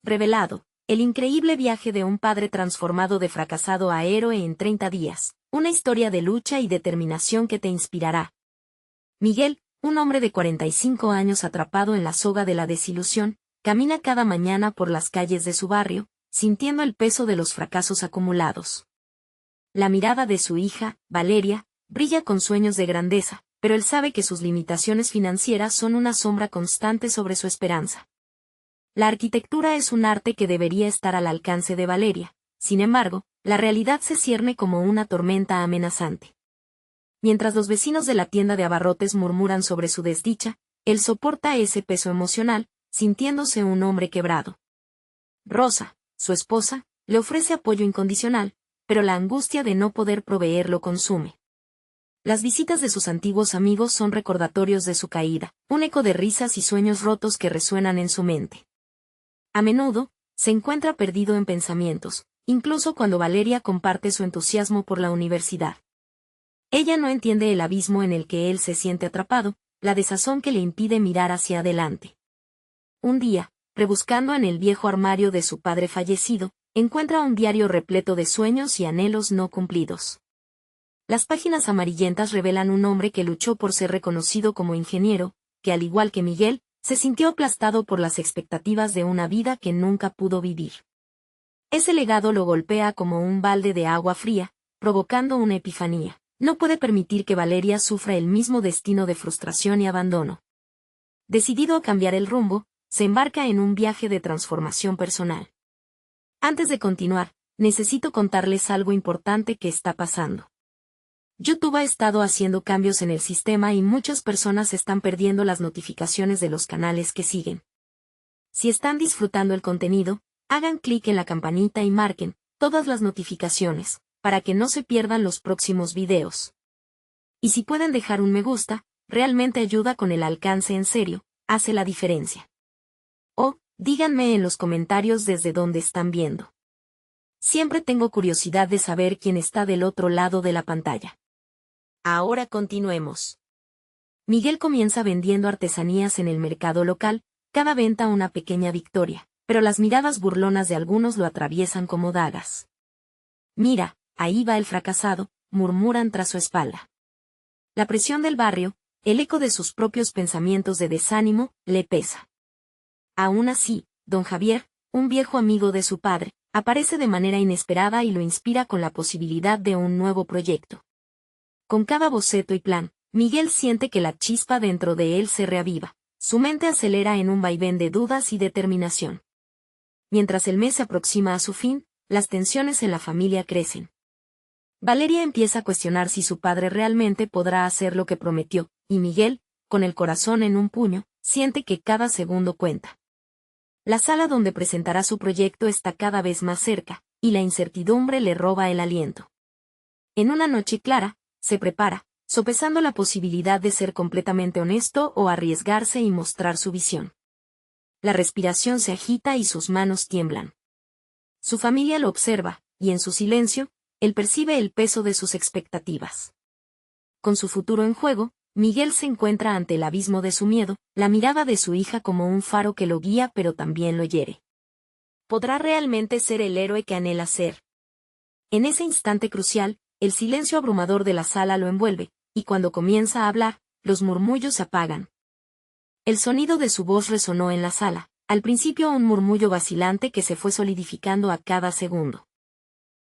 Revelado, el increíble viaje de un padre transformado de fracasado a héroe en 30 días, una historia de lucha y determinación que te inspirará. Miguel, un hombre de 45 años atrapado en la soga de la desilusión, camina cada mañana por las calles de su barrio, sintiendo el peso de los fracasos acumulados. La mirada de su hija, Valeria, brilla con sueños de grandeza, pero él sabe que sus limitaciones financieras son una sombra constante sobre su esperanza. La arquitectura es un arte que debería estar al alcance de Valeria, sin embargo, la realidad se cierne como una tormenta amenazante. Mientras los vecinos de la tienda de abarrotes murmuran sobre su desdicha, él soporta ese peso emocional, sintiéndose un hombre quebrado. Rosa, su esposa, le ofrece apoyo incondicional, pero la angustia de no poder proveer lo consume. Las visitas de sus antiguos amigos son recordatorios de su caída, un eco de risas y sueños rotos que resuenan en su mente. A menudo, se encuentra perdido en pensamientos, incluso cuando Valeria comparte su entusiasmo por la universidad. Ella no entiende el abismo en el que él se siente atrapado, la desazón que le impide mirar hacia adelante. Un día, rebuscando en el viejo armario de su padre fallecido, encuentra un diario repleto de sueños y anhelos no cumplidos. Las páginas amarillentas revelan un hombre que luchó por ser reconocido como ingeniero, que al igual que Miguel, se sintió aplastado por las expectativas de una vida que nunca pudo vivir. Ese legado lo golpea como un balde de agua fría, provocando una epifanía. No puede permitir que Valeria sufra el mismo destino de frustración y abandono. Decidido a cambiar el rumbo, se embarca en un viaje de transformación personal. Antes de continuar, necesito contarles algo importante que está pasando. YouTube ha estado haciendo cambios en el sistema y muchas personas están perdiendo las notificaciones de los canales que siguen. Si están disfrutando el contenido, hagan clic en la campanita y marquen todas las notificaciones, para que no se pierdan los próximos videos. Y si pueden dejar un me gusta, realmente ayuda con el alcance en serio, hace la diferencia. O, díganme en los comentarios desde dónde están viendo. Siempre tengo curiosidad de saber quién está del otro lado de la pantalla. Ahora continuemos. Miguel comienza vendiendo artesanías en el mercado local, cada venta una pequeña victoria, pero las miradas burlonas de algunos lo atraviesan como dagas. Mira, ahí va el fracasado, murmuran tras su espalda. La presión del barrio, el eco de sus propios pensamientos de desánimo, le pesa. Aún así, don Javier, un viejo amigo de su padre, aparece de manera inesperada y lo inspira con la posibilidad de un nuevo proyecto. Con cada boceto y plan, Miguel siente que la chispa dentro de él se reaviva, su mente acelera en un vaivén de dudas y determinación. Mientras el mes se aproxima a su fin, las tensiones en la familia crecen. Valeria empieza a cuestionar si su padre realmente podrá hacer lo que prometió, y Miguel, con el corazón en un puño, siente que cada segundo cuenta. La sala donde presentará su proyecto está cada vez más cerca, y la incertidumbre le roba el aliento. En una noche clara, se prepara, sopesando la posibilidad de ser completamente honesto o arriesgarse y mostrar su visión. La respiración se agita y sus manos tiemblan. Su familia lo observa, y en su silencio, él percibe el peso de sus expectativas. Con su futuro en juego, Miguel se encuentra ante el abismo de su miedo, la mirada de su hija como un faro que lo guía pero también lo hiere. ¿Podrá realmente ser el héroe que anhela ser? En ese instante crucial, el silencio abrumador de la sala lo envuelve, y cuando comienza a hablar, los murmullos se apagan. El sonido de su voz resonó en la sala, al principio un murmullo vacilante que se fue solidificando a cada segundo.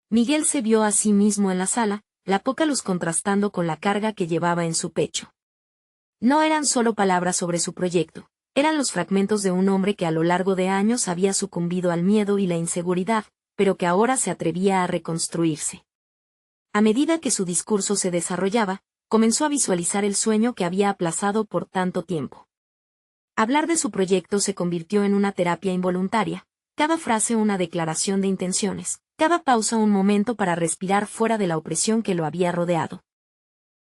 Miguel se vio a sí mismo en la sala, la poca luz contrastando con la carga que llevaba en su pecho. No eran solo palabras sobre su proyecto, eran los fragmentos de un hombre que a lo largo de años había sucumbido al miedo y la inseguridad, pero que ahora se atrevía a reconstruirse. A medida que su discurso se desarrollaba, comenzó a visualizar el sueño que había aplazado por tanto tiempo. Hablar de su proyecto se convirtió en una terapia involuntaria, cada frase una declaración de intenciones, cada pausa un momento para respirar fuera de la opresión que lo había rodeado.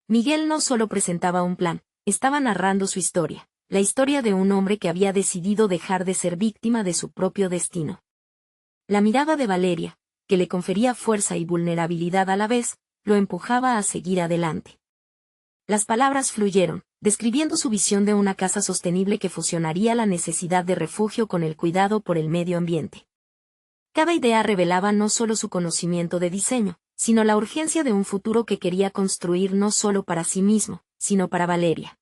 Miguel no solo presentaba un plan, estaba narrando su historia, la historia de un hombre que había decidido dejar de ser víctima de su propio destino. La mirada de Valeria, que le confería fuerza y vulnerabilidad a la vez, lo empujaba a seguir adelante. Las palabras fluyeron, describiendo su visión de una casa sostenible que fusionaría la necesidad de refugio con el cuidado por el medio ambiente. Cada idea revelaba no solo su conocimiento de diseño, sino la urgencia de un futuro que quería construir no solo para sí mismo, sino para Valeria.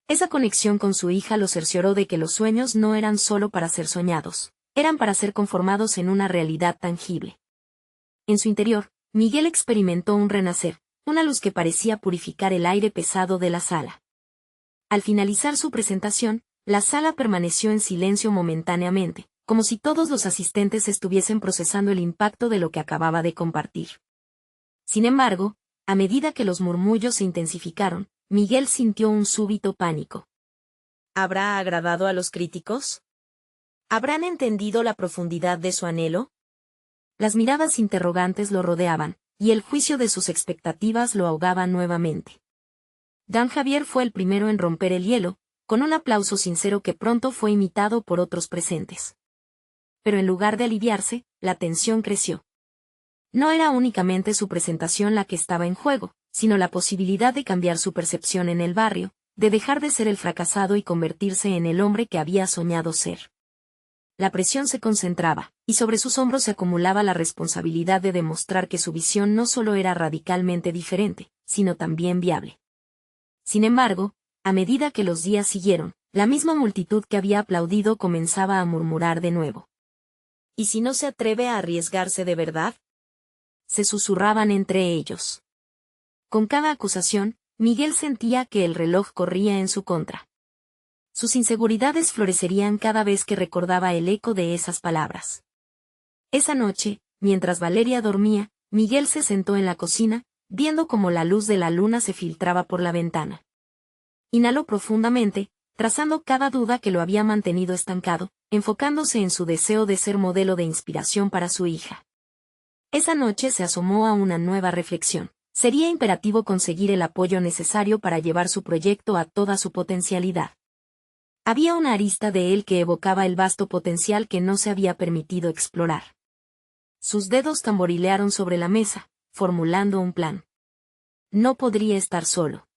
Esa conexión con su hija lo cercioró de que los sueños no eran solo para ser soñados, eran para ser conformados en una realidad tangible. En su interior, Miguel experimentó un renacer, una luz que parecía purificar el aire pesado de la sala. Al finalizar su presentación, la sala permaneció en silencio momentáneamente, como si todos los asistentes estuviesen procesando el impacto de lo que acababa de compartir. Sin embargo, a medida que los murmullos se intensificaron, Miguel sintió un súbito pánico. ¿Habrá agradado a los críticos? ¿Habrán entendido la profundidad de su anhelo? Las miradas interrogantes lo rodeaban, y el juicio de sus expectativas lo ahogaba nuevamente. Dan Javier fue el primero en romper el hielo, con un aplauso sincero que pronto fue imitado por otros presentes. Pero en lugar de aliviarse, la tensión creció. No era únicamente su presentación la que estaba en juego, sino la posibilidad de cambiar su percepción en el barrio, de dejar de ser el fracasado y convertirse en el hombre que había soñado ser. La presión se concentraba, y sobre sus hombros se acumulaba la responsabilidad de demostrar que su visión no solo era radicalmente diferente, sino también viable. Sin embargo, a medida que los días siguieron, la misma multitud que había aplaudido comenzaba a murmurar de nuevo. ¿Y si no se atreve a arriesgarse de verdad? Se susurraban entre ellos. Con cada acusación, Miguel sentía que el reloj corría en su contra. Sus inseguridades florecerían cada vez que recordaba el eco de esas palabras. Esa noche, mientras Valeria dormía, Miguel se sentó en la cocina, viendo cómo la luz de la luna se filtraba por la ventana. Inhaló profundamente, trazando cada duda que lo había mantenido estancado, enfocándose en su deseo de ser modelo de inspiración para su hija. Esa noche se asomó a una nueva reflexión. Sería imperativo conseguir el apoyo necesario para llevar su proyecto a toda su potencialidad. Había una arista de él que evocaba el vasto potencial que no se había permitido explorar. Sus dedos tamborilearon sobre la mesa, formulando un plan. No podría estar solo.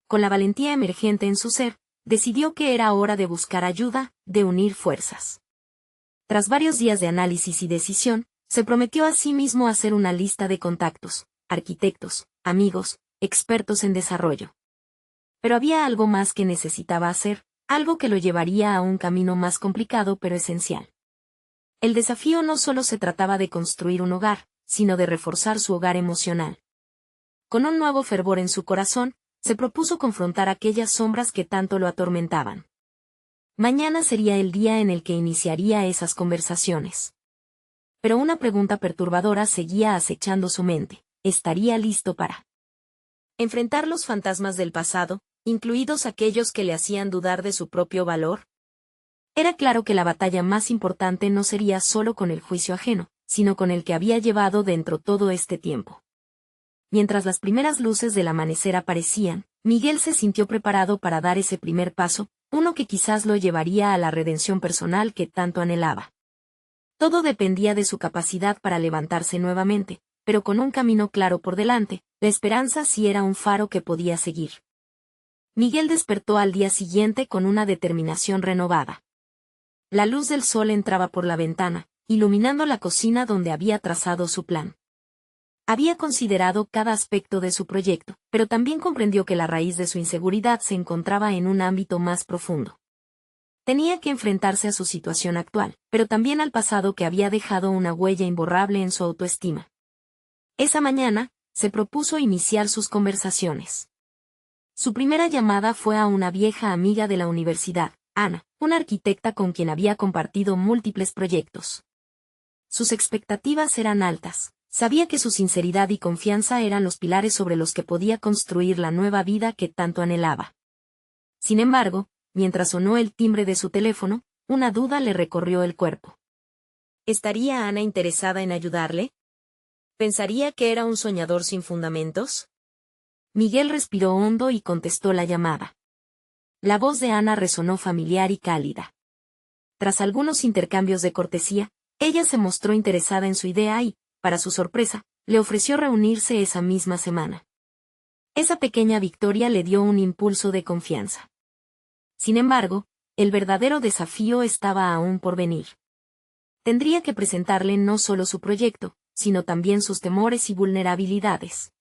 Con la valentía emergente en su ser, decidió que era hora de buscar ayuda, de unir fuerzas. Tras varios días de análisis y decisión, se prometió a sí mismo hacer una lista de contactos, arquitectos, amigos, expertos en desarrollo. Pero había algo más que necesitaba hacer, algo que lo llevaría a un camino más complicado pero esencial. El desafío no solo se trataba de construir un hogar, sino de reforzar su hogar emocional. Con un nuevo fervor en su corazón, se propuso confrontar aquellas sombras que tanto lo atormentaban. Mañana sería el día en el que iniciaría esas conversaciones. Pero una pregunta perturbadora seguía acechando su mente. ¿Estaría listo para enfrentar los fantasmas del pasado, incluidos aquellos que le hacían dudar de su propio valor? Era claro que la batalla más importante no sería solo con el juicio ajeno, sino con el que había llevado dentro todo este tiempo. Mientras las primeras luces del amanecer aparecían, Miguel se sintió preparado para dar ese primer paso, uno que quizás lo llevaría a la redención personal que tanto anhelaba. Todo dependía de su capacidad para levantarse nuevamente, pero con un camino claro por delante, la esperanza sí era un faro que podía seguir. Miguel despertó al día siguiente con una determinación renovada. La luz del sol entraba por la ventana, iluminando la cocina donde había trazado su plan. Había considerado cada aspecto de su proyecto, pero también comprendió que la raíz de su inseguridad se encontraba en un ámbito más profundo. Tenía que enfrentarse a su situación actual, pero también al pasado que había dejado una huella imborrable en su autoestima. Esa mañana, se propuso iniciar sus conversaciones. Su primera llamada fue a una vieja amiga de la universidad, Ana, una arquitecta con quien había compartido múltiples proyectos. Sus expectativas eran altas. Sabía que su sinceridad y confianza eran los pilares sobre los que podía construir la nueva vida que tanto anhelaba. Sin embargo, mientras sonó el timbre de su teléfono, una duda le recorrió el cuerpo. ¿Estaría Ana interesada en ayudarle? ¿Pensaría que era un soñador sin fundamentos? Miguel respiró hondo y contestó la llamada. La voz de Ana resonó familiar y cálida. Tras algunos intercambios de cortesía, ella se mostró interesada en su idea y, para su sorpresa, le ofreció reunirse esa misma semana. Esa pequeña victoria le dio un impulso de confianza. Sin embargo, el verdadero desafío estaba aún por venir. Tendría que presentarle no solo su proyecto, sino también sus temores y vulnerabilidades.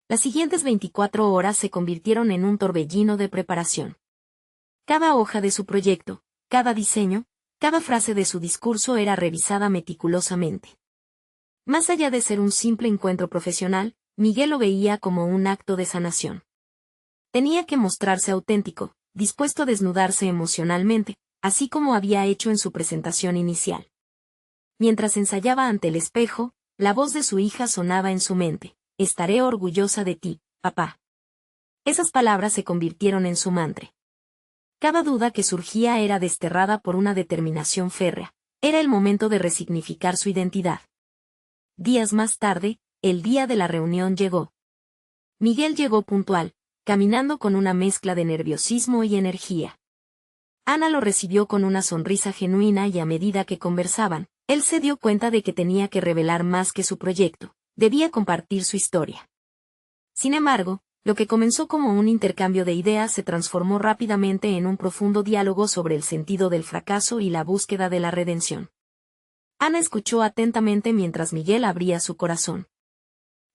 Las siguientes 24 horas se convirtieron en un torbellino de preparación. Cada hoja de su proyecto, cada diseño, cada frase de su discurso era revisada meticulosamente. Más allá de ser un simple encuentro profesional, Miguel lo veía como un acto de sanación. Tenía que mostrarse auténtico, dispuesto a desnudarse emocionalmente, así como había hecho en su presentación inicial. Mientras ensayaba ante el espejo, la voz de su hija sonaba en su mente: «Estaré orgullosa de ti, papá». Esas palabras se convirtieron en su mantra. Cada duda que surgía era desterrada por una determinación férrea. Era el momento de resignificar su identidad. Días más tarde, el día de la reunión llegó. Miguel llegó puntual, caminando con una mezcla de nerviosismo y energía. Ana lo recibió con una sonrisa genuina y a medida que conversaban, él se dio cuenta de que tenía que revelar más que su proyecto, debía compartir su historia. Sin embargo, lo que comenzó como un intercambio de ideas se transformó rápidamente en un profundo diálogo sobre el sentido del fracaso y la búsqueda de la redención. Ana escuchó atentamente mientras Miguel abría su corazón.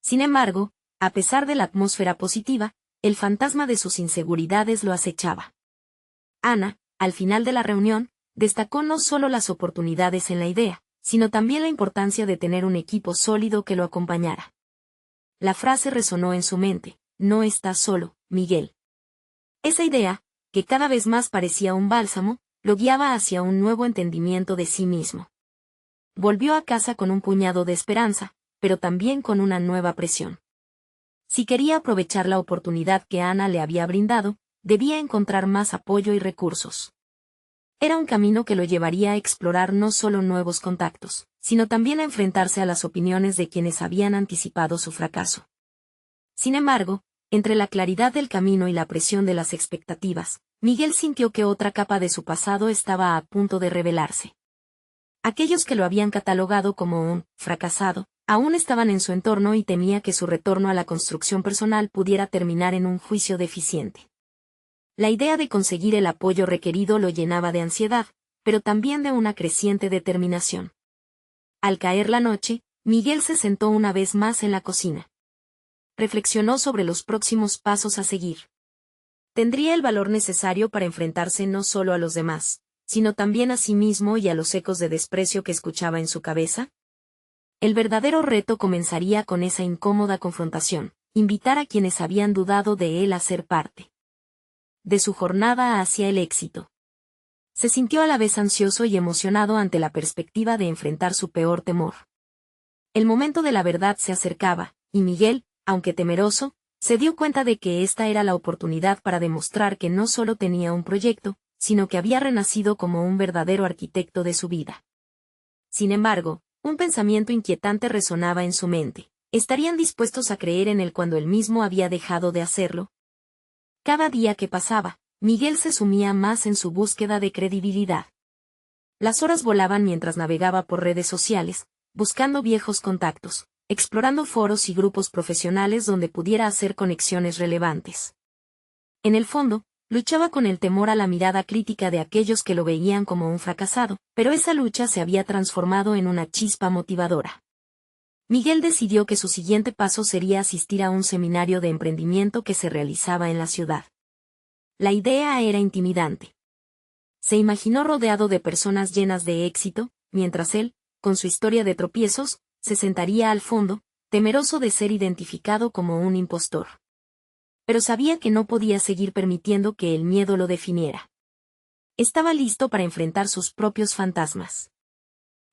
Sin embargo, a pesar de la atmósfera positiva, el fantasma de sus inseguridades lo acechaba. Ana, al final de la reunión, destacó no solo las oportunidades en la idea, sino también la importancia de tener un equipo sólido que lo acompañara. La frase resonó en su mente: «No estás solo, Miguel». Esa idea, que cada vez más parecía un bálsamo, lo guiaba hacia un nuevo entendimiento de sí mismo. Volvió a casa con un puñado de esperanza, pero también con una nueva presión. Si quería aprovechar la oportunidad que Ana le había brindado, debía encontrar más apoyo y recursos. Era un camino que lo llevaría a explorar no solo nuevos contactos, sino también a enfrentarse a las opiniones de quienes habían anticipado su fracaso. Sin embargo, entre la claridad del camino y la presión de las expectativas, Miguel sintió que otra capa de su pasado estaba a punto de revelarse. Aquellos que lo habían catalogado como un fracasado, aún estaban en su entorno y temía que su retorno a la construcción personal pudiera terminar en un juicio deficiente. La idea de conseguir el apoyo requerido lo llenaba de ansiedad, pero también de una creciente determinación. Al caer la noche, Miguel se sentó una vez más en la cocina. Reflexionó sobre los próximos pasos a seguir. ¿Tendría el valor necesario para enfrentarse no solo a los demás, sino también a sí mismo y a los ecos de desprecio que escuchaba en su cabeza? El verdadero reto comenzaría con esa incómoda confrontación: invitar a quienes habían dudado de él a ser parte de su jornada hacia el éxito. Se sintió a la vez ansioso y emocionado ante la perspectiva de enfrentar su peor temor. El momento de la verdad se acercaba, y Miguel, aunque temeroso, se dio cuenta de que esta era la oportunidad para demostrar que no solo tenía un proyecto, sino que había renacido como un verdadero arquitecto de su vida. Sin embargo, un pensamiento inquietante resonaba en su mente: ¿estarían dispuestos a creer en él cuando él mismo había dejado de hacerlo? Cada día que pasaba, Miguel se sumía más en su búsqueda de credibilidad. Las horas volaban mientras navegaba por redes sociales, buscando viejos contactos, explorando foros y grupos profesionales donde pudiera hacer conexiones relevantes. En el fondo, luchaba con el temor a la mirada crítica de aquellos que lo veían como un fracasado, pero esa lucha se había transformado en una chispa motivadora. Miguel decidió que su siguiente paso sería asistir a un seminario de emprendimiento que se realizaba en la ciudad. La idea era intimidante. Se imaginó rodeado de personas llenas de éxito, mientras él, con su historia de tropiezos, se sentaría al fondo, temeroso de ser identificado como un impostor. Pero sabía que no podía seguir permitiendo que el miedo lo definiera. Estaba listo para enfrentar sus propios fantasmas.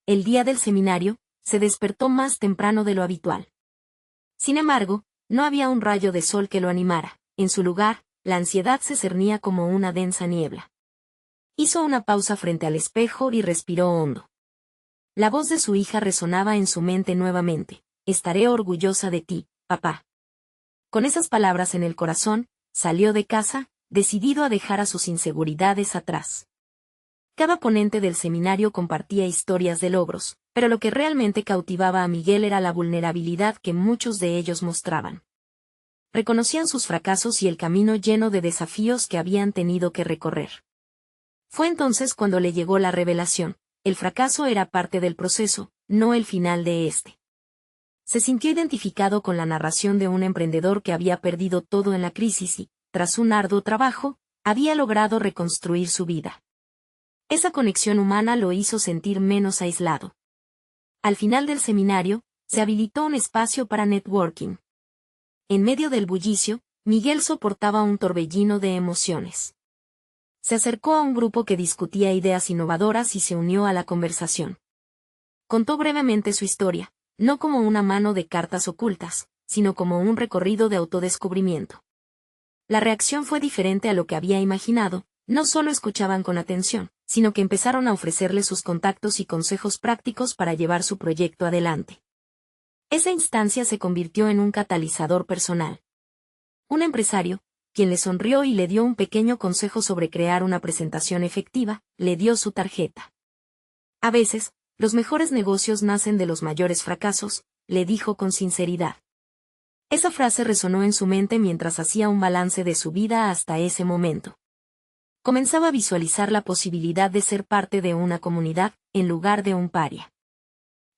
El día del seminario, se despertó más temprano de lo habitual. Sin embargo, no había un rayo de sol que lo animara. En su lugar, la ansiedad se cernía como una densa niebla. Hizo una pausa frente al espejo y respiró hondo. La voz de su hija resonaba en su mente nuevamente: «Estaré orgullosa de ti, papá». Con esas palabras en el corazón, salió de casa, decidido a dejar a sus inseguridades atrás. Cada ponente del seminario compartía historias de logros, pero lo que realmente cautivaba a Miguel era la vulnerabilidad que muchos de ellos mostraban. Reconocían sus fracasos y el camino lleno de desafíos que habían tenido que recorrer. Fue entonces cuando le llegó la revelación: el fracaso era parte del proceso, no el final de este. Se sintió identificado con la narración de un emprendedor que había perdido todo en la crisis y, tras un arduo trabajo, había logrado reconstruir su vida. Esa conexión humana lo hizo sentir menos aislado. Al final del seminario, se habilitó un espacio para networking. En medio del bullicio, Miguel soportaba un torbellino de emociones. Se acercó a un grupo que discutía ideas innovadoras y se unió a la conversación. Contó brevemente su historia, no como una mano de cartas ocultas, sino como un recorrido de autodescubrimiento. La reacción fue diferente a lo que había imaginado. No solo escuchaban con atención, sino que empezaron a ofrecerle sus contactos y consejos prácticos para llevar su proyecto adelante. Esa instancia se convirtió en un catalizador personal. Un empresario, quien le sonrió y le dio un pequeño consejo sobre crear una presentación efectiva, le dio su tarjeta. A veces, los mejores negocios nacen de los mayores fracasos, le dijo con sinceridad. Esa frase resonó en su mente mientras hacía un balance de su vida hasta ese momento. Comenzaba a visualizar la posibilidad de ser parte de una comunidad, en lugar de un paria.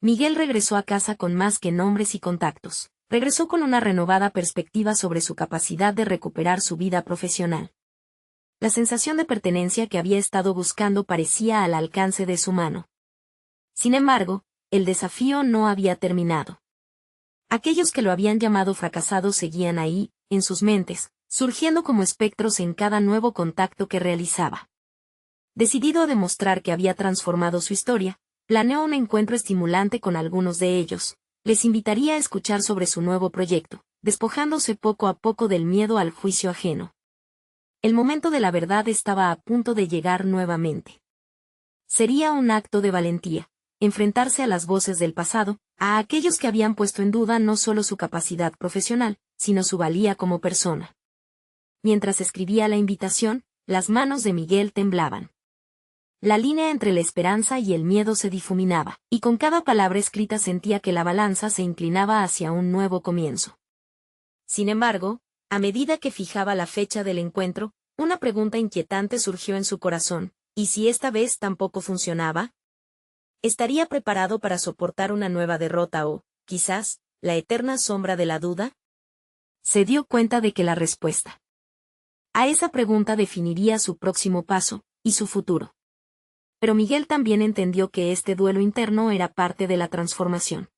Miguel regresó a casa con más que nombres y contactos. Regresó con una renovada perspectiva sobre su capacidad de recuperar su vida profesional. La sensación de pertenencia que había estado buscando parecía al alcance de su mano. Sin embargo, el desafío no había terminado. Aquellos que lo habían llamado fracasado seguían ahí, en sus mentes, surgiendo como espectros en cada nuevo contacto que realizaba. Decidido a demostrar que había transformado su historia, planeó un encuentro estimulante con algunos de ellos. Les invitaría a escuchar sobre su nuevo proyecto, despojándose poco a poco del miedo al juicio ajeno. El momento de la verdad estaba a punto de llegar nuevamente. Sería un acto de valentía, enfrentarse a las voces del pasado, a aquellos que habían puesto en duda no solo su capacidad profesional, sino su valía como persona. Mientras escribía la invitación, las manos de Miguel temblaban. La línea entre la esperanza y el miedo se difuminaba, y con cada palabra escrita sentía que la balanza se inclinaba hacia un nuevo comienzo. Sin embargo, a medida que fijaba la fecha del encuentro, una pregunta inquietante surgió en su corazón: ¿y si esta vez tampoco funcionaba? ¿Estaría preparado para soportar una nueva derrota o, quizás, la eterna sombra de la duda? Se dio cuenta de que la respuesta a esa pregunta definiría su próximo paso, y su futuro. Pero Miguel también entendió que este duelo interno era parte de la transformación.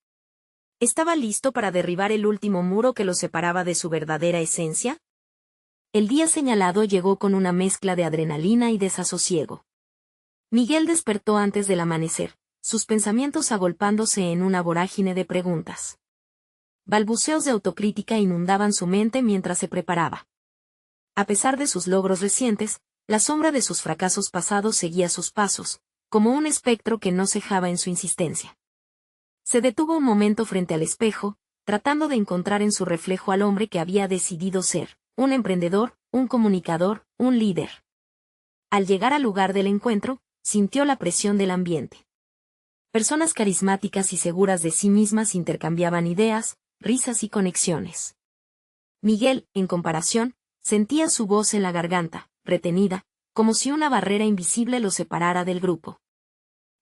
¿Estaba listo para derribar el último muro que lo separaba de su verdadera esencia? El día señalado llegó con una mezcla de adrenalina y desasosiego. Miguel despertó antes del amanecer, sus pensamientos agolpándose en una vorágine de preguntas. Balbuceos de autocrítica inundaban su mente mientras se preparaba. A pesar de sus logros recientes, la sombra de sus fracasos pasados seguía sus pasos, como un espectro que no cejaba en su insistencia. Se detuvo un momento frente al espejo, tratando de encontrar en su reflejo al hombre que había decidido ser: un emprendedor, un comunicador, un líder. Al llegar al lugar del encuentro, sintió la presión del ambiente. Personas carismáticas y seguras de sí mismas intercambiaban ideas, risas y conexiones. Miguel, en comparación, sentía su voz en la garganta, retenida, como si una barrera invisible lo separara del grupo.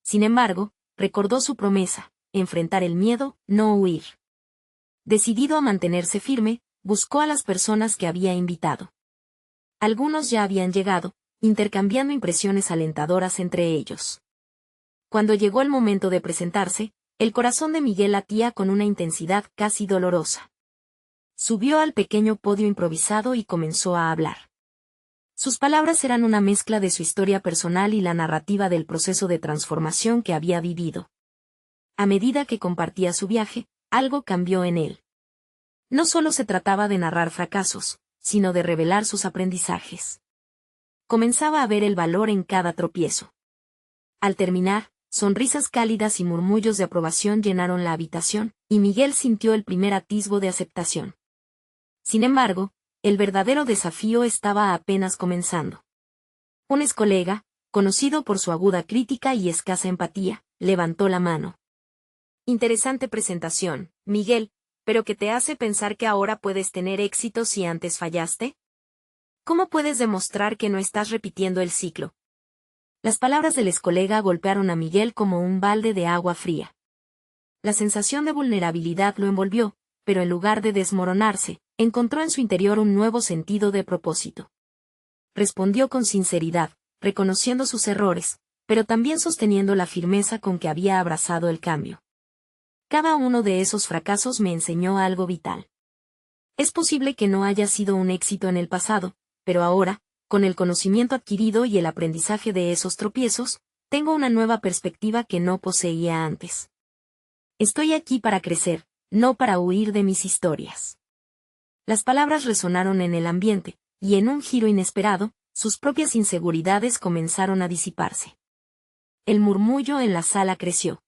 Sin embargo, recordó su promesa: enfrentar el miedo, no huir. Decidido a mantenerse firme, buscó a las personas que había invitado. Algunos ya habían llegado, intercambiando impresiones alentadoras entre ellos. Cuando llegó el momento de presentarse, el corazón de Miguel latía con una intensidad casi dolorosa. Subió al pequeño podio improvisado y comenzó a hablar. Sus palabras eran una mezcla de su historia personal y la narrativa del proceso de transformación que había vivido. A medida que compartía su viaje, algo cambió en él. No solo se trataba de narrar fracasos, sino de revelar sus aprendizajes. Comenzaba a ver el valor en cada tropiezo. Al terminar, sonrisas cálidas y murmullos de aprobación llenaron la habitación, y Miguel sintió el primer atisbo de aceptación. Sin embargo, el verdadero desafío estaba apenas comenzando. Un excolega, conocido por su aguda crítica y escasa empatía, levantó la mano. Interesante presentación, Miguel, pero que te hace pensar que ahora puedes tener éxito si antes fallaste? ¿Cómo puedes demostrar que no estás repitiendo el ciclo? Las palabras del excolega golpearon a Miguel como un balde de agua fría. La sensación de vulnerabilidad lo envolvió, pero en lugar de desmoronarse, encontró en su interior un nuevo sentido de propósito. Respondió con sinceridad, reconociendo sus errores, pero también sosteniendo la firmeza con que había abrazado el cambio. Cada uno de esos fracasos me enseñó algo vital. Es posible que no haya sido un éxito en el pasado, pero ahora, con el conocimiento adquirido y el aprendizaje de esos tropiezos, tengo una nueva perspectiva que no poseía antes. Estoy aquí para crecer, no para huir de mis historias. Las palabras resonaron en el ambiente, y en un giro inesperado, sus propias inseguridades comenzaron a disiparse. El murmullo en la sala creció.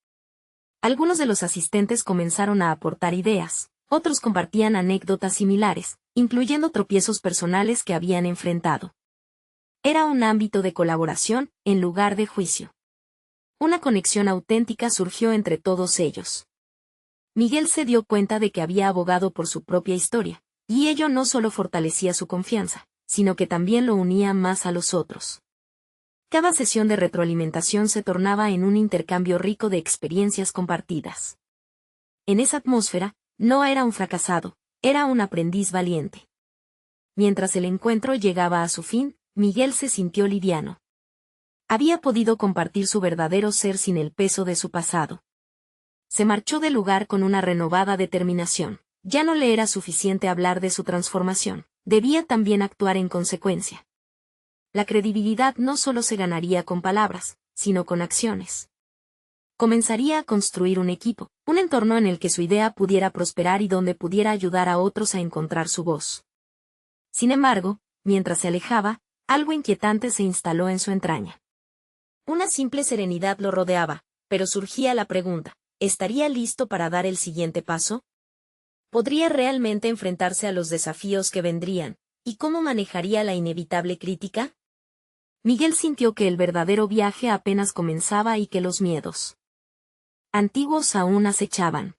Algunos de los asistentes comenzaron a aportar ideas, otros compartían anécdotas similares, incluyendo tropiezos personales que habían enfrentado. Era un ámbito de colaboración, en lugar de juicio. Una conexión auténtica surgió entre todos ellos. Miguel se dio cuenta de que había abogado por su propia historia, y ello no solo fortalecía su confianza, sino que también lo unía más a los otros. Cada sesión de retroalimentación se tornaba en un intercambio rico de experiencias compartidas. En esa atmósfera, no era un fracasado, era un aprendiz valiente. Mientras el encuentro llegaba a su fin, Miguel se sintió liviano. Había podido compartir su verdadero ser sin el peso de su pasado. Se marchó del lugar con una renovada determinación. Ya no le era suficiente hablar de su transformación, debía también actuar en consecuencia. La credibilidad no solo se ganaría con palabras, sino con acciones. Comenzaría a construir un equipo, un entorno en el que su idea pudiera prosperar y donde pudiera ayudar a otros a encontrar su voz. Sin embargo, mientras se alejaba, algo inquietante se instaló en su entraña. Una simple serenidad lo rodeaba, pero surgía la pregunta, ¿estaría listo para dar el siguiente paso? ¿Podría realmente enfrentarse a los desafíos que vendrían, y cómo manejaría la inevitable crítica? Miguel sintió que el verdadero viaje apenas comenzaba y que los miedos antiguos aún acechaban.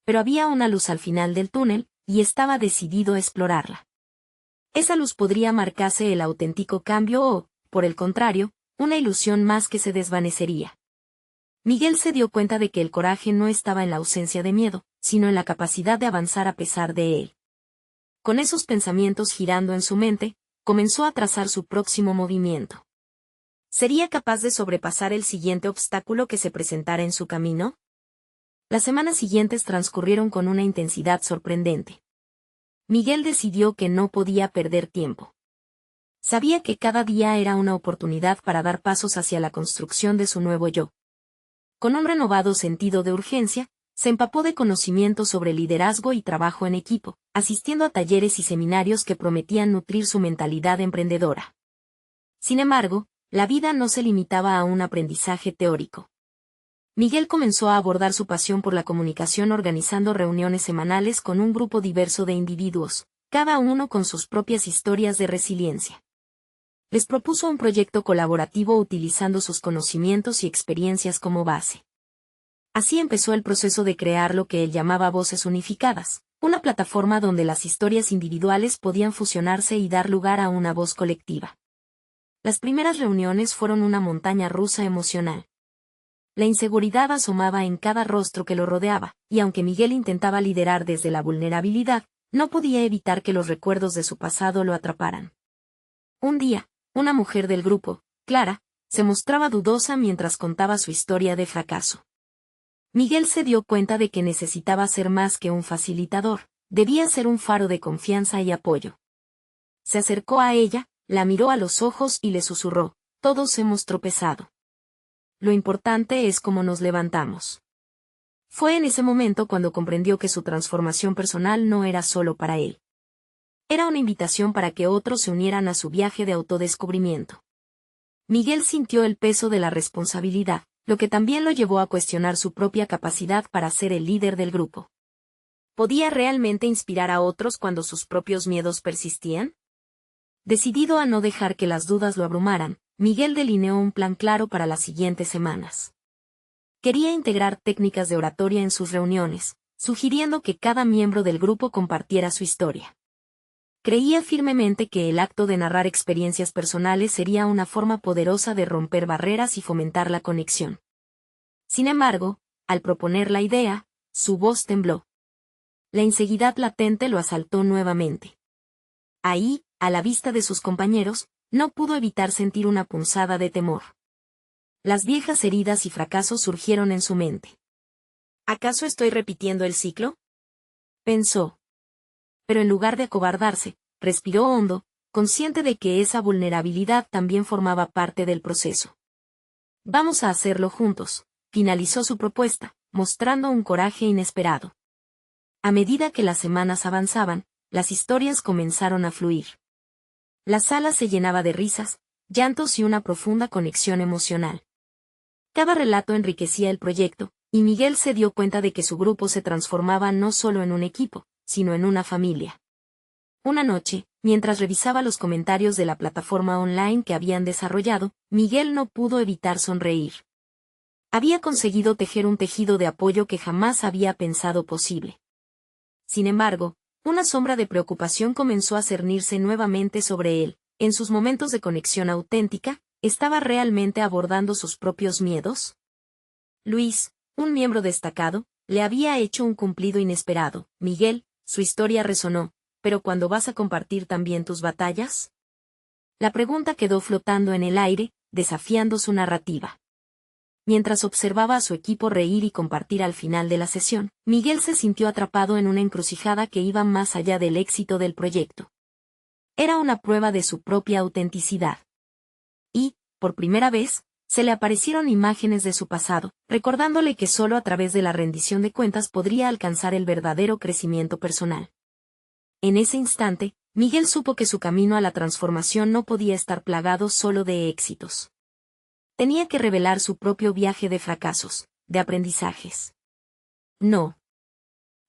Pero había una luz al final del túnel, y estaba decidido a explorarla. Esa luz podría marcarse el auténtico cambio o, por el contrario, una ilusión más que se desvanecería. Miguel se dio cuenta de que el coraje no estaba en la ausencia de miedo, sino en la capacidad de avanzar a pesar de él. Con esos pensamientos girando en su mente, comenzó a trazar su próximo movimiento. ¿Sería capaz de sobrepasar el siguiente obstáculo que se presentara en su camino? Las semanas siguientes transcurrieron con una intensidad sorprendente. Miguel decidió que no podía perder tiempo. Sabía que cada día era una oportunidad para dar pasos hacia la construcción de su nuevo yo. Con un renovado sentido de urgencia, se empapó de conocimientos sobre liderazgo y trabajo en equipo, asistiendo a talleres y seminarios que prometían nutrir su mentalidad emprendedora. Sin embargo, la vida no se limitaba a un aprendizaje teórico. Miguel comenzó a abordar su pasión por la comunicación organizando reuniones semanales con un grupo diverso de individuos, cada uno con sus propias historias de resiliencia. Les propuso un proyecto colaborativo utilizando sus conocimientos y experiencias como base. Así empezó el proceso de crear lo que él llamaba Voces Unificadas, una plataforma donde las historias individuales podían fusionarse y dar lugar a una voz colectiva. Las primeras reuniones fueron una montaña rusa emocional. La inseguridad asomaba en cada rostro que lo rodeaba, y aunque Miguel intentaba liderar desde la vulnerabilidad, no podía evitar que los recuerdos de su pasado lo atraparan. Un día, una mujer del grupo, Clara, se mostraba dudosa mientras contaba su historia de fracaso. Miguel se dio cuenta de que necesitaba ser más que un facilitador, debía ser un faro de confianza y apoyo. Se acercó a ella, la miró a los ojos y le susurró, todos hemos tropezado. Lo importante es cómo nos levantamos. Fue en ese momento cuando comprendió que su transformación personal no era solo para él. Era una invitación para que otros se unieran a su viaje de autodescubrimiento. Miguel sintió el peso de la responsabilidad, lo que también lo llevó a cuestionar su propia capacidad para ser el líder del grupo. ¿Podía realmente inspirar a otros cuando sus propios miedos persistían? Decidido a no dejar que las dudas lo abrumaran, Miguel delineó un plan claro para las siguientes semanas. Quería integrar técnicas de oratoria en sus reuniones, sugiriendo que cada miembro del grupo compartiera su historia. Creía firmemente que el acto de narrar experiencias personales sería una forma poderosa de romper barreras y fomentar la conexión. Sin embargo, al proponer la idea, su voz tembló. La inseguridad latente lo asaltó nuevamente. Ahí, a la vista de sus compañeros, no pudo evitar sentir una punzada de temor. Las viejas heridas y fracasos surgieron en su mente. ¿Acaso estoy repitiendo el ciclo?, pensó. Pero en lugar de acobardarse, respiró hondo, consciente de que esa vulnerabilidad también formaba parte del proceso. Vamos a hacerlo juntos, finalizó su propuesta, mostrando un coraje inesperado. A medida que las semanas avanzaban, las historias comenzaron a fluir. La sala se llenaba de risas, llantos y una profunda conexión emocional. Cada relato enriquecía el proyecto, y Miguel se dio cuenta de que su grupo se transformaba no solo en un equipo, sino en una familia. Una noche, mientras revisaba los comentarios de la plataforma online que habían desarrollado, Miguel no pudo evitar sonreír. Había conseguido tejer un tejido de apoyo que jamás había pensado posible. Sin embargo, una sombra de preocupación comenzó a cernirse nuevamente sobre él. En sus momentos de conexión auténtica, ¿estaba realmente abordando sus propios miedos? Luis, un miembro destacado, le había hecho un cumplido inesperado. Miguel, su historia resonó, ¿pero cuándo vas a compartir también tus batallas? La pregunta quedó flotando en el aire, desafiando su narrativa. Mientras observaba a su equipo reír y compartir al final de la sesión, Miguel se sintió atrapado en una encrucijada que iba más allá del éxito del proyecto. Era una prueba de su propia autenticidad. Y, por primera vez, se le aparecieron imágenes de su pasado, recordándole que solo a través de la rendición de cuentas podría alcanzar el verdadero crecimiento personal. En ese instante, Miguel supo que su camino a la transformación no podía estar plagado solo de éxitos. Tenía que revelar su propio viaje de fracasos, de aprendizajes. No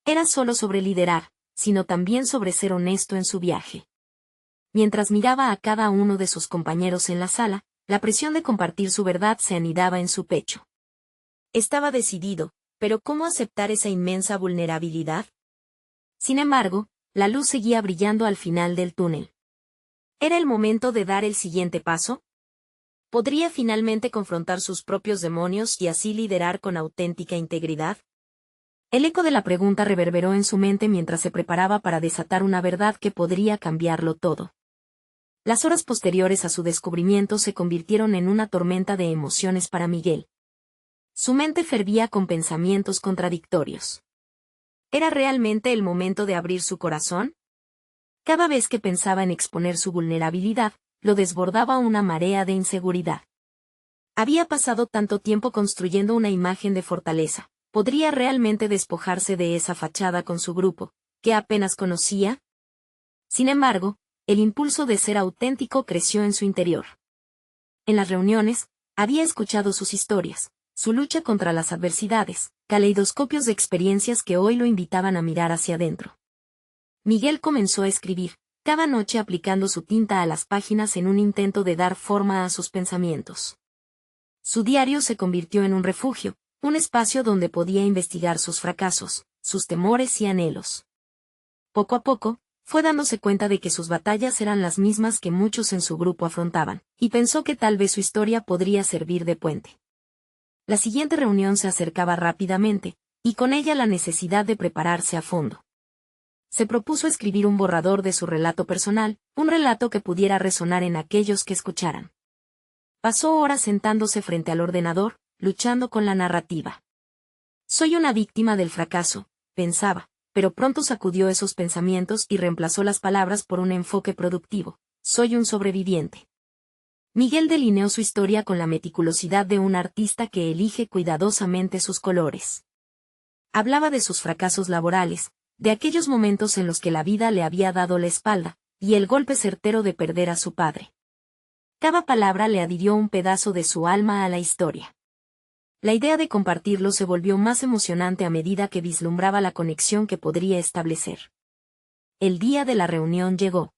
era solo sobre liderar, sino también sobre ser honesto en su viaje. Mientras miraba a cada uno de sus compañeros en la sala, la presión de compartir su verdad se anidaba en su pecho. Estaba decidido, pero ¿cómo aceptar esa inmensa vulnerabilidad? Sin embargo, la luz seguía brillando al final del túnel. ¿Era el momento de dar el siguiente paso? ¿Podría finalmente confrontar sus propios demonios y así liderar con auténtica integridad? El eco de la pregunta reverberó en su mente mientras se preparaba para desatar una verdad que podría cambiarlo todo. Las horas posteriores a su descubrimiento se convirtieron en una tormenta de emociones para Miguel. Su mente fervía con pensamientos contradictorios. ¿Era realmente el momento de abrir su corazón? Cada vez que pensaba en exponer su vulnerabilidad, lo desbordaba una marea de inseguridad. Había pasado tanto tiempo construyendo una imagen de fortaleza. ¿Podría realmente despojarse de esa fachada con su grupo, que apenas conocía? Sin embargo, el impulso de ser auténtico creció en su interior. En las reuniones, había escuchado sus historias, su lucha contra las adversidades, caleidoscopios de experiencias que hoy lo invitaban a mirar hacia adentro. Miguel comenzó a escribir, cada noche aplicando su tinta a las páginas en un intento de dar forma a sus pensamientos. Su diario se convirtió en un refugio, un espacio donde podía investigar sus fracasos, sus temores y anhelos. Poco a poco, fue dándose cuenta de que sus batallas eran las mismas que muchos en su grupo afrontaban, y pensó que tal vez su historia podría servir de puente. La siguiente reunión se acercaba rápidamente, y con ella la necesidad de prepararse a fondo. Se propuso escribir un borrador de su relato personal, un relato que pudiera resonar en aquellos que escucharan. Pasó horas sentándose frente al ordenador, luchando con la narrativa. Soy una víctima del fracaso, pensaba, pero pronto sacudió esos pensamientos y reemplazó las palabras por un enfoque productivo. Soy un sobreviviente. Miguel delineó su historia con la meticulosidad de un artista que elige cuidadosamente sus colores. Hablaba de sus fracasos laborales, de aquellos momentos en los que la vida le había dado la espalda, y el golpe certero de perder a su padre. Cada palabra le adhirió un pedazo de su alma a la historia. La idea de compartirlo se volvió más emocionante a medida que vislumbraba la conexión que podría establecer. El día de la reunión llegó.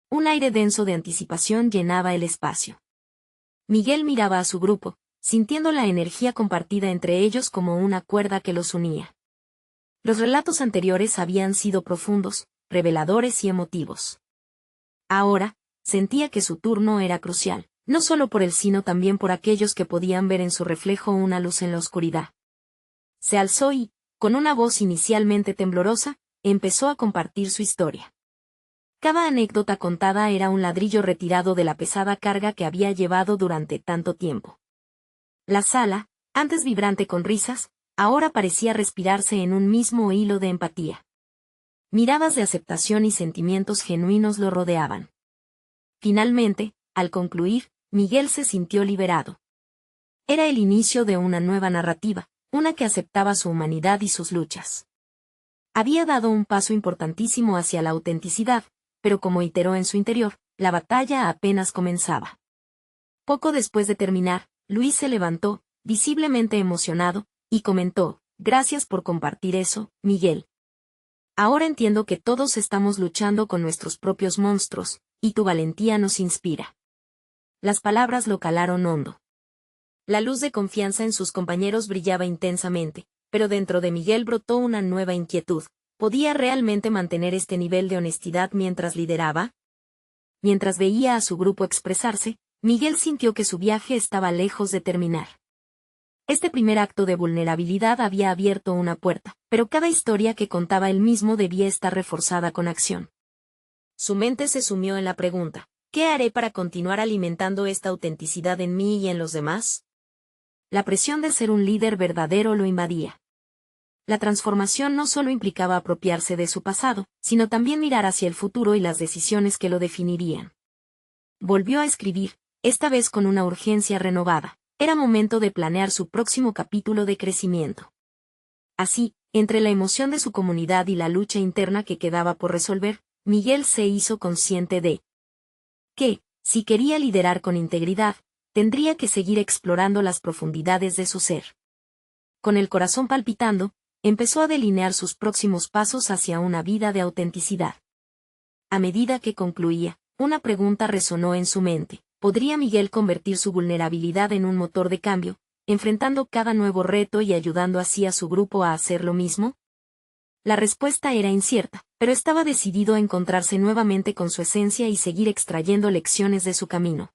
Un aire denso de anticipación llenaba el espacio. Miguel miraba a su grupo, sintiendo la energía compartida entre ellos como una cuerda que los unía. Los relatos anteriores habían sido profundos, reveladores y emotivos. Ahora, sentía que su turno era crucial, no solo por él sino también por aquellos que podían ver en su reflejo una luz en la oscuridad. Se alzó y, con una voz inicialmente temblorosa, empezó a compartir su historia. Cada anécdota contada era un ladrillo retirado de la pesada carga que había llevado durante tanto tiempo. La sala, antes vibrante con risas, ahora parecía respirarse en un mismo hilo de empatía. Miradas de aceptación y sentimientos genuinos lo rodeaban. Finalmente, al concluir, Miguel se sintió liberado. Era el inicio de una nueva narrativa, una que aceptaba su humanidad y sus luchas. Había dado un paso importantísimo hacia la autenticidad, pero como iteró en su interior, la batalla apenas comenzaba. Poco después de terminar, Luis se levantó, visiblemente emocionado, y comentó: «Gracias por compartir eso, Miguel. Ahora entiendo que todos estamos luchando con nuestros propios monstruos, y tu valentía nos inspira». Las palabras lo calaron hondo. La luz de confianza en sus compañeros brillaba intensamente, pero dentro de Miguel brotó una nueva inquietud. ¿Podía realmente mantener este nivel de honestidad mientras lideraba? Mientras veía a su grupo expresarse, Miguel sintió que su viaje estaba lejos de terminar. Este primer acto de vulnerabilidad había abierto una puerta, pero cada historia que contaba él mismo debía estar reforzada con acción. Su mente se sumió en la pregunta: ¿qué haré para continuar alimentando esta autenticidad en mí y en los demás? La presión de ser un líder verdadero lo invadía. La transformación no solo implicaba apropiarse de su pasado, sino también mirar hacia el futuro y las decisiones que lo definirían. Volvió a escribir, esta vez con una urgencia renovada. Era momento de planear su próximo capítulo de crecimiento. Así, entre la emoción de su comunidad y la lucha interna que quedaba por resolver, Miguel se hizo consciente de que, si quería liderar con integridad, tendría que seguir explorando las profundidades de su ser. Con el corazón palpitando, empezó a delinear sus próximos pasos hacia una vida de autenticidad. A medida que concluía, una pregunta resonó en su mente: ¿podría Miguel convertir su vulnerabilidad en un motor de cambio, enfrentando cada nuevo reto y ayudando así a su grupo a hacer lo mismo? La respuesta era incierta, pero estaba decidido a encontrarse nuevamente con su esencia y seguir extrayendo lecciones de su camino.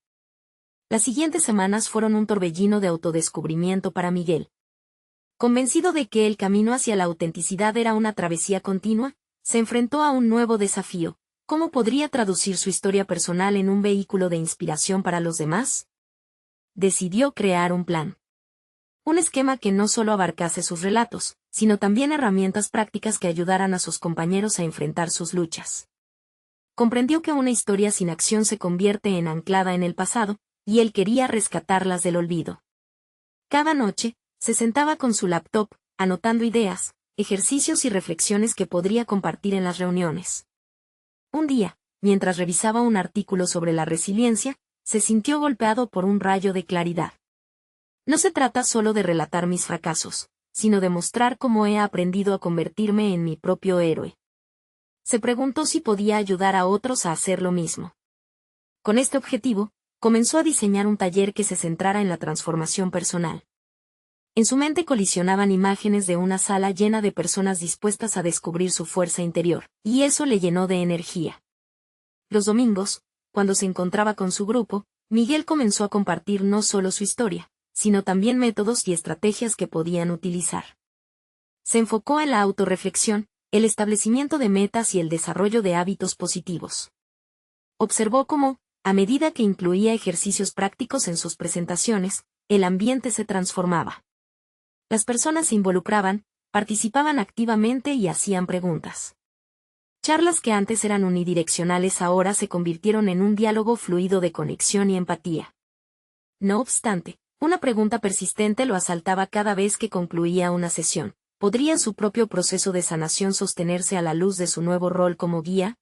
Las siguientes semanas fueron un torbellino de autodescubrimiento para Miguel. Convencido de que el camino hacia la autenticidad era una travesía continua, se enfrentó a un nuevo desafío: ¿cómo podría traducir su historia personal en un vehículo de inspiración para los demás? Decidió crear un plan. Un esquema que no solo abarcase sus relatos, sino también herramientas prácticas que ayudaran a sus compañeros a enfrentar sus luchas. Comprendió que una historia sin acción se convierte en anclada en el pasado, y él quería rescatarlas del olvido. Cada noche, se sentaba con su laptop, anotando ideas, ejercicios y reflexiones que podría compartir en las reuniones. Un día, mientras revisaba un artículo sobre la resiliencia, se sintió golpeado por un rayo de claridad. No se trata solo de relatar mis fracasos, sino de mostrar cómo he aprendido a convertirme en mi propio héroe. Se preguntó si podía ayudar a otros a hacer lo mismo. Con este objetivo, comenzó a diseñar un taller que se centrara en la transformación personal. En su mente colisionaban imágenes de una sala llena de personas dispuestas a descubrir su fuerza interior, y eso le llenó de energía. Los domingos, cuando se encontraba con su grupo, Miguel comenzó a compartir no solo su historia, sino también métodos y estrategias que podían utilizar. Se enfocó en la autorreflexión, el establecimiento de metas y el desarrollo de hábitos positivos. Observó cómo, a medida que incluía ejercicios prácticos en sus presentaciones, el ambiente se transformaba. Las personas se involucraban, participaban activamente y hacían preguntas. Charlas que antes eran unidireccionales ahora se convirtieron en un diálogo fluido de conexión y empatía. No obstante, una pregunta persistente lo asaltaba cada vez que concluía una sesión: ¿podría su propio proceso de sanación sostenerse a la luz de su nuevo rol como guía?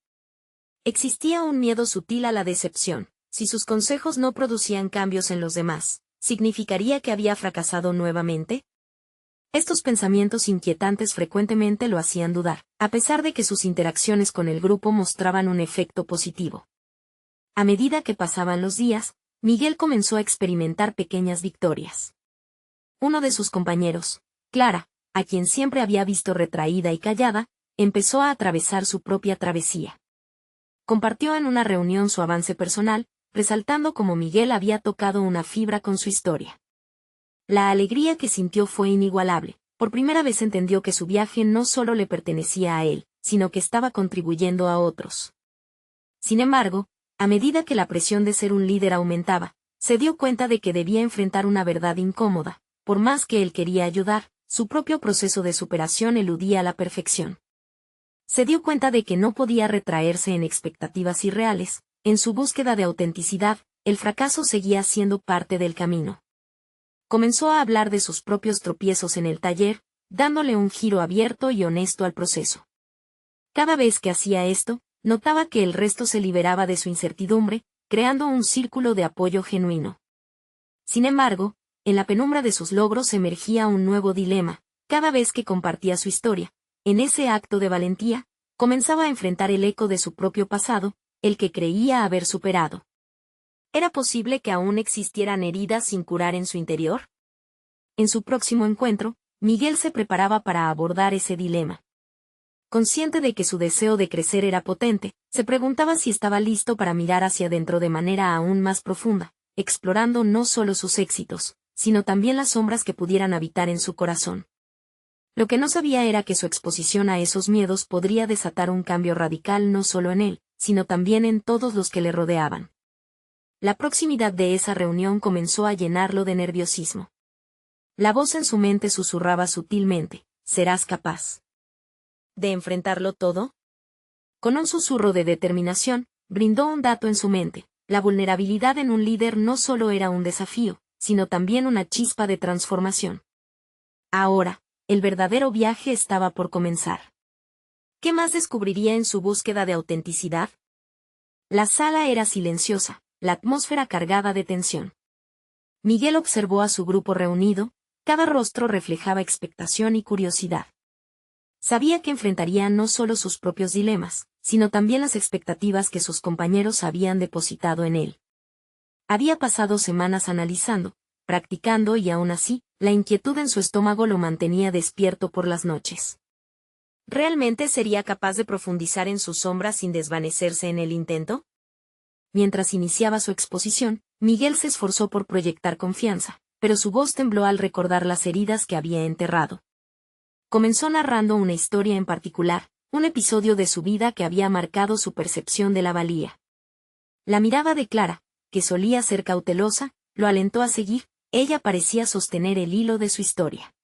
Existía un miedo sutil a la decepción. Si sus consejos no producían cambios en los demás, ¿significaría que había fracasado nuevamente? Estos pensamientos inquietantes frecuentemente lo hacían dudar, a pesar de que sus interacciones con el grupo mostraban un efecto positivo. A medida que pasaban los días, Miguel comenzó a experimentar pequeñas victorias. Uno de sus compañeros, Clara, a quien siempre había visto retraída y callada, empezó a atravesar su propia travesía. Compartió en una reunión su avance personal, resaltando cómo Miguel había tocado una fibra con su historia. La alegría que sintió fue inigualable. Por primera vez entendió que su viaje no solo le pertenecía a él, sino que estaba contribuyendo a otros. Sin embargo, a medida que la presión de ser un líder aumentaba, se dio cuenta de que debía enfrentar una verdad incómoda. Por más que él quería ayudar, su propio proceso de superación eludía a la perfección. Se dio cuenta de que no podía retraerse en expectativas irreales. En su búsqueda de autenticidad, el fracaso seguía siendo parte del camino. Comenzó a hablar de sus propios tropiezos en el taller, dándole un giro abierto y honesto al proceso. Cada vez que hacía esto, notaba que el resto se liberaba de su incertidumbre, creando un círculo de apoyo genuino. Sin embargo, en la penumbra de sus logros emergía un nuevo dilema. Cada vez que compartía su historia, en ese acto de valentía, comenzaba a enfrentar el eco de su propio pasado, el que creía haber superado. ¿Era posible que aún existieran heridas sin curar en su interior? En su próximo encuentro, Miguel se preparaba para abordar ese dilema. Consciente de que su deseo de crecer era potente, se preguntaba si estaba listo para mirar hacia adentro de manera aún más profunda, explorando no solo sus éxitos, sino también las sombras que pudieran habitar en su corazón. Lo que no sabía era que su exposición a esos miedos podría desatar un cambio radical no solo en él, sino también en todos los que le rodeaban. La proximidad de esa reunión comenzó a llenarlo de nerviosismo. La voz en su mente susurraba sutilmente: ¿serás capaz de enfrentarlo todo? Con un susurro de determinación, brindó un dato en su mente: la vulnerabilidad en un líder no solo era un desafío, sino también una chispa de transformación. Ahora, el verdadero viaje estaba por comenzar. ¿Qué más descubriría en su búsqueda de autenticidad? La sala era silenciosa, la atmósfera cargada de tensión. Miguel observó a su grupo reunido, cada rostro reflejaba expectación y curiosidad. Sabía que enfrentarían no solo sus propios dilemas, sino también las expectativas que sus compañeros habían depositado en él. Había pasado semanas analizando, practicando y aún así, la inquietud en su estómago lo mantenía despierto por las noches. ¿Realmente sería capaz de profundizar en sus sombras sin desvanecerse en el intento? Mientras iniciaba su exposición, Miguel se esforzó por proyectar confianza, pero su voz tembló al recordar las heridas que había enterrado. Comenzó narrando una historia en particular, un episodio de su vida que había marcado su percepción de la valía. La mirada de Clara, que solía ser cautelosa, lo alentó a seguir. Ella parecía sostener el hilo de su historia.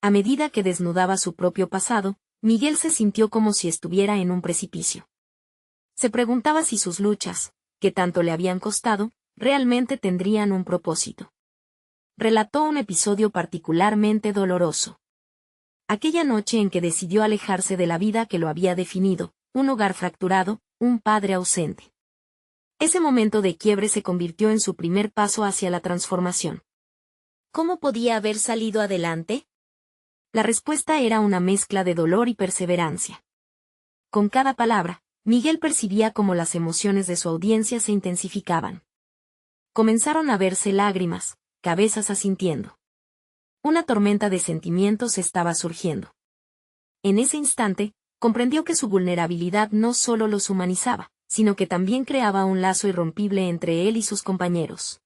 A medida que desnudaba su propio pasado, Miguel se sintió como si estuviera en un precipicio. Se preguntaba si sus luchas, que tanto le habían costado, realmente tendrían un propósito. Relató un episodio particularmente doloroso. Aquella noche en que decidió alejarse de la vida que lo había definido, un hogar fracturado, un padre ausente. Ese momento de quiebre se convirtió en su primer paso hacia la transformación. ¿Cómo podía haber salido adelante? La respuesta era una mezcla de dolor y perseverancia. Con cada palabra, Miguel percibía cómo las emociones de su audiencia se intensificaban. Comenzaron a verse lágrimas, cabezas asintiendo. Una tormenta de sentimientos estaba surgiendo. En ese instante, comprendió que su vulnerabilidad no solo los humanizaba, sino que también creaba un lazo irrompible entre él y sus compañeros.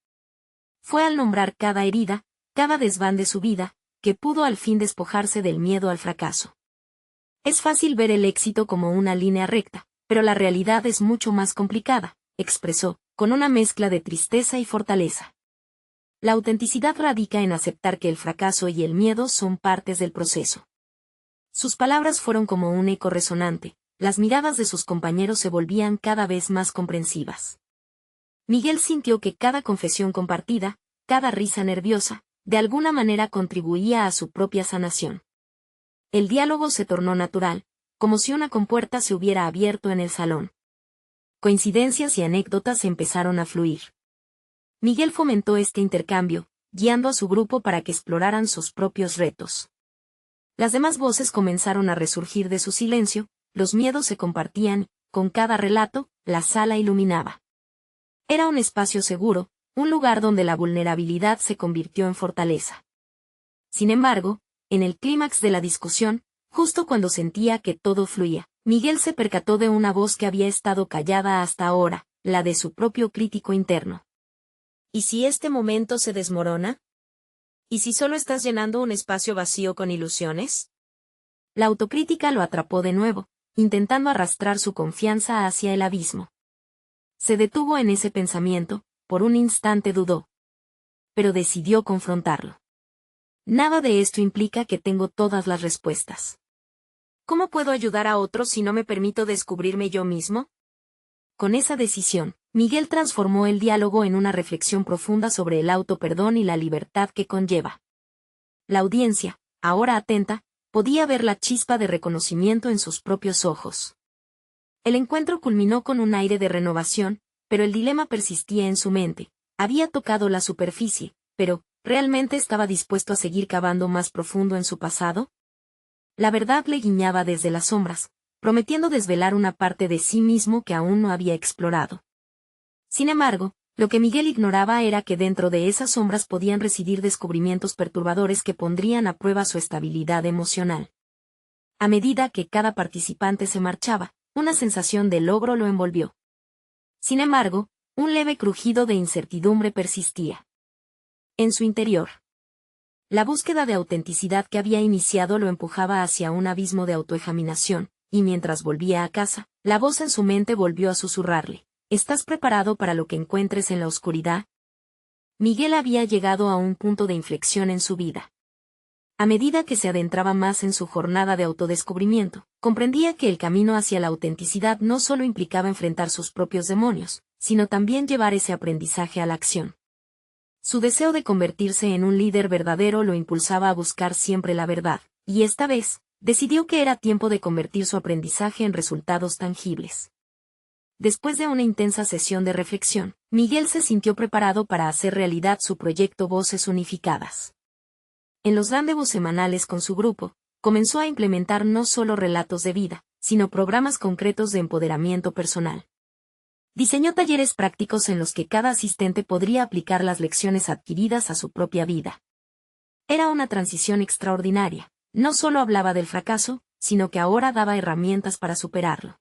Fue al nombrar cada herida, cada desván de su vida, que pudo al fin despojarse del miedo al fracaso. Es fácil ver el éxito como una línea recta, pero la realidad es mucho más complicada, expresó, con una mezcla de tristeza y fortaleza. La autenticidad radica en aceptar que el fracaso y el miedo son partes del proceso. Sus palabras fueron como un eco resonante, las miradas de sus compañeros se volvían cada vez más comprensivas. Miguel sintió que cada confesión compartida, cada risa nerviosa, de alguna manera contribuía a su propia sanación. El diálogo se tornó natural, como si una compuerta se hubiera abierto en el salón. Coincidencias y anécdotas empezaron a fluir. Miguel fomentó este intercambio, guiando a su grupo para que exploraran sus propios retos. Las demás voces comenzaron a resurgir de su silencio, los miedos se compartían, con cada relato, la sala iluminaba. Era un espacio seguro, un lugar donde la vulnerabilidad se convirtió en fortaleza. Sin embargo, en el clímax de la discusión, justo cuando sentía que todo fluía, Miguel se percató de una voz que había estado callada hasta ahora, la de su propio crítico interno. ¿Y si este momento se desmorona? ¿Y si solo estás llenando un espacio vacío con ilusiones? La autocrítica lo atrapó de nuevo, intentando arrastrar su confianza hacia el abismo. Se detuvo en ese pensamiento, por un instante dudó. Pero decidió confrontarlo. Nada de esto implica que tengo todas las respuestas. ¿Cómo puedo ayudar a otros si no me permito descubrirme yo mismo? Con esa decisión, Miguel transformó el diálogo en una reflexión profunda sobre el autoperdón y la libertad que conlleva. La audiencia, ahora atenta, podía ver la chispa de reconocimiento en sus propios ojos. El encuentro culminó con un aire de renovación, pero el dilema persistía en su mente. Había tocado la superficie, pero, ¿realmente estaba dispuesto a seguir cavando más profundo en su pasado? La verdad le guiñaba desde las sombras, prometiendo desvelar una parte de sí mismo que aún no había explorado. Sin embargo, lo que Miguel ignoraba era que dentro de esas sombras podían residir descubrimientos perturbadores que pondrían a prueba su estabilidad emocional. A medida que cada participante se marchaba, una sensación de logro lo envolvió. Sin embargo, un leve crujido de incertidumbre persistía. En su interior, la búsqueda de autenticidad que había iniciado lo empujaba hacia un abismo de autoexaminación, y mientras volvía a casa, la voz en su mente volvió a susurrarle: ¿estás preparado para lo que encuentres en la oscuridad? Miguel había llegado a un punto de inflexión en su vida. A medida que se adentraba más en su jornada de autodescubrimiento, comprendía que el camino hacia la autenticidad no solo implicaba enfrentar sus propios demonios, sino también llevar ese aprendizaje a la acción. Su deseo de convertirse en un líder verdadero lo impulsaba a buscar siempre la verdad, y esta vez, decidió que era tiempo de convertir su aprendizaje en resultados tangibles. Después de una intensa sesión de reflexión, Miguel se sintió preparado para hacer realidad su proyecto Voces Unificadas. En los rendezvous semanales con su grupo, comenzó a implementar no solo relatos de vida, sino programas concretos de empoderamiento personal. Diseñó talleres prácticos en los que cada asistente podría aplicar las lecciones adquiridas a su propia vida. Era una transición extraordinaria. No solo hablaba del fracaso, sino que ahora daba herramientas para superarlo.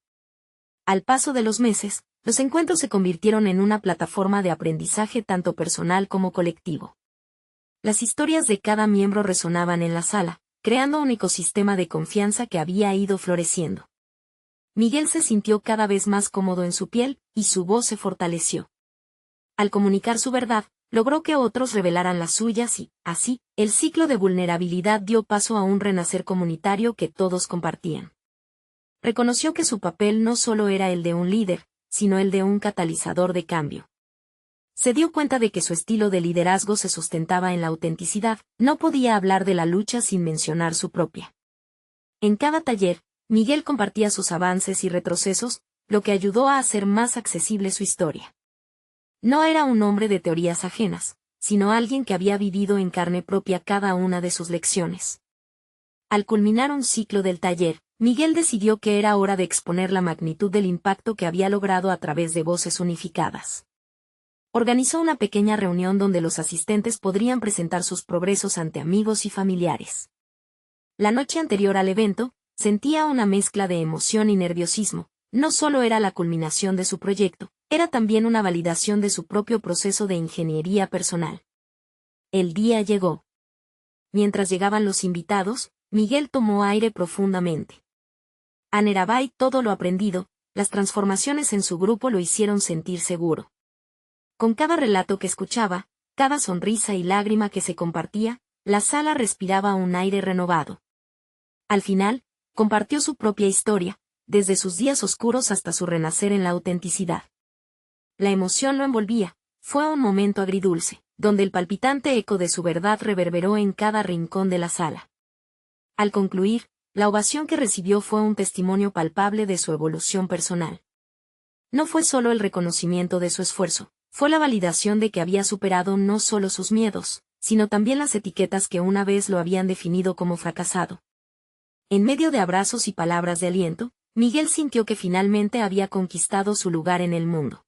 Al paso de los meses, los encuentros se convirtieron en una plataforma de aprendizaje tanto personal como colectivo. Las historias de cada miembro resonaban en la sala, creando un ecosistema de confianza que había ido floreciendo. Miguel se sintió cada vez más cómodo en su piel, y su voz se fortaleció. Al comunicar su verdad, logró que otros revelaran las suyas y, así, el ciclo de vulnerabilidad dio paso a un renacer comunitario que todos compartían. Reconoció que su papel no solo era el de un líder, sino el de un catalizador de cambio. Se dio cuenta de que su estilo de liderazgo se sustentaba en la autenticidad, no podía hablar de la lucha sin mencionar su propia. En cada taller, Miguel compartía sus avances y retrocesos, lo que ayudó a hacer más accesible su historia. No era un hombre de teorías ajenas, sino alguien que había vivido en carne propia cada una de sus lecciones. Al culminar un ciclo del taller, Miguel decidió que era hora de exponer la magnitud del impacto que había logrado a través de Voces Unificadas. Organizó una pequeña reunión donde los asistentes podrían presentar sus progresos ante amigos y familiares. La noche anterior al evento, sentía una mezcla de emoción y nerviosismo. No solo era la culminación de su proyecto, era también una validación de su propio proceso de ingeniería personal. El día llegó. Mientras llegaban los invitados, Miguel tomó aire profundamente. Anerabai todo lo aprendido, las transformaciones en su grupo lo hicieron sentir seguro. Con cada relato que escuchaba, cada sonrisa y lágrima que se compartía, la sala respiraba un aire renovado. Al final, compartió su propia historia, desde sus días oscuros hasta su renacer en la autenticidad. La emoción lo envolvía, fue un momento agridulce, donde el palpitante eco de su verdad reverberó en cada rincón de la sala. Al concluir, la ovación que recibió fue un testimonio palpable de su evolución personal. No fue solo el reconocimiento de su esfuerzo, fue la validación de que había superado no solo sus miedos, sino también las etiquetas que una vez lo habían definido como fracasado. En medio de abrazos y palabras de aliento, Miguel sintió que finalmente había conquistado su lugar en el mundo.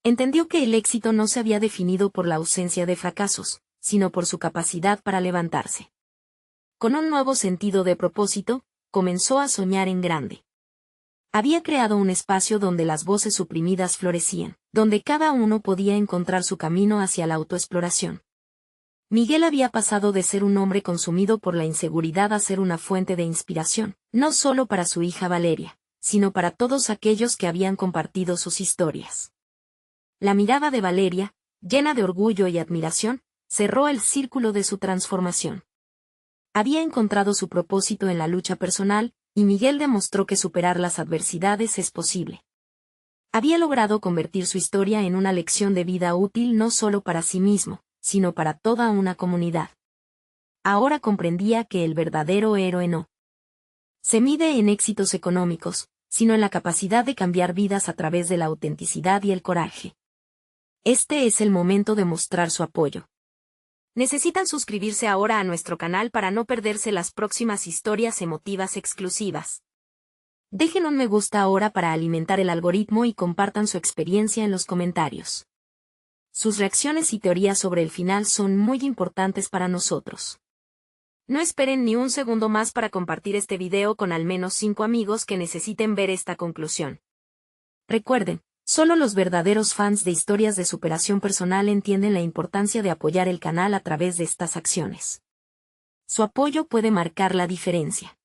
Entendió que el éxito no se había definido por la ausencia de fracasos, sino por su capacidad para levantarse. Con un nuevo sentido de propósito, comenzó a soñar en grande. Había creado un espacio donde las voces suprimidas florecían, donde cada uno podía encontrar su camino hacia la autoexploración. Miguel había pasado de ser un hombre consumido por la inseguridad a ser una fuente de inspiración, no solo para su hija Valeria, sino para todos aquellos que habían compartido sus historias. La mirada de Valeria, llena de orgullo y admiración, cerró el círculo de su transformación. Había encontrado su propósito en la lucha personal, y Miguel demostró que superar las adversidades es posible. Había logrado convertir su historia en una lección de vida útil no solo para sí mismo, sino para toda una comunidad. Ahora comprendía que el verdadero héroe no se mide en éxitos económicos, sino en la capacidad de cambiar vidas a través de la autenticidad y el coraje. Este es el momento de mostrar su apoyo. Necesitan suscribirse ahora a nuestro canal para no perderse las próximas historias emotivas exclusivas. Dejen un me gusta ahora para alimentar el algoritmo y compartan su experiencia en los comentarios. Sus reacciones y teorías sobre el final son muy importantes para nosotros. No esperen ni un segundo más para compartir este video con al menos 5 amigos que necesiten ver esta conclusión. Recuerden, solo los verdaderos fans de historias de superación personal entienden la importancia de apoyar el canal a través de estas acciones. Su apoyo puede marcar la diferencia.